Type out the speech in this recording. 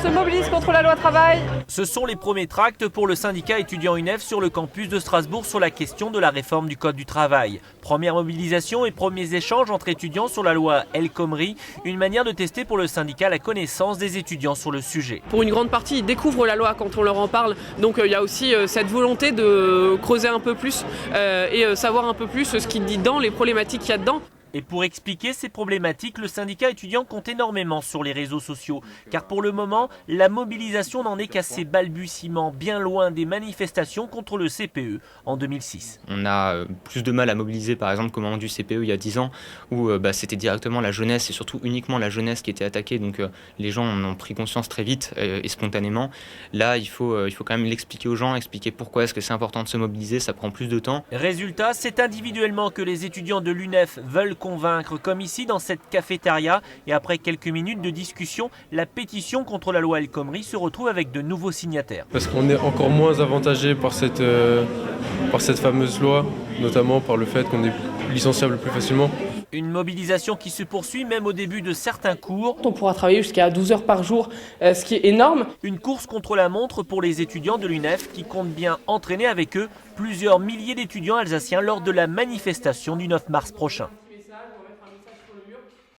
se mobilise contre la loi travail. Ce sont les premiers tracts pour le syndicat étudiant UNEF sur le campus de Strasbourg sur la question de la réforme du Code du travail. Première mobilisation et premiers échanges entre étudiants sur la loi El Khomri, une manière de tester pour le syndicat la connaissance des étudiants sur le sujet. Pour une grande partie, ils découvrent la loi quand on leur en parle, donc il y a aussi cette volonté de creuser un peu plus et savoir un peu plus ce qu'il dit dedans, les problématiques qu'il y a dedans. Et pour expliquer ces problématiques, le syndicat étudiant compte énormément sur les réseaux sociaux. Car pour le moment, la mobilisation n'en est qu'à ses balbutiements, bien loin des manifestations contre le CPE en 2006. On a plus de mal à mobiliser par exemple qu'au moment du CPE il y a 10 ans où c'était directement la jeunesse et surtout uniquement la jeunesse qui était attaquée. Donc les gens en ont pris conscience très vite et spontanément. Là, il faut quand même l'expliquer aux gens, expliquer pourquoi est-ce que c'est important de se mobiliser, ça prend plus de temps. Résultat, c'est individuellement que les étudiants de l'UNEF veulent convaincre, comme ici dans cette cafétéria. Et après quelques minutes de discussion, la pétition contre la loi El Khomri se retrouve avec de nouveaux signataires. Parce qu'on est encore moins avantagé par cette fameuse loi, notamment par le fait qu'on est licenciable plus facilement. Une mobilisation qui se poursuit même au début de certains cours. On pourra travailler jusqu'à 12 heures par jour, ce qui est énorme. Une course contre la montre pour les étudiants de l'UNEF qui comptent bien entraîner avec eux plusieurs milliers d'étudiants alsaciens lors de la manifestation du 9 mars prochain.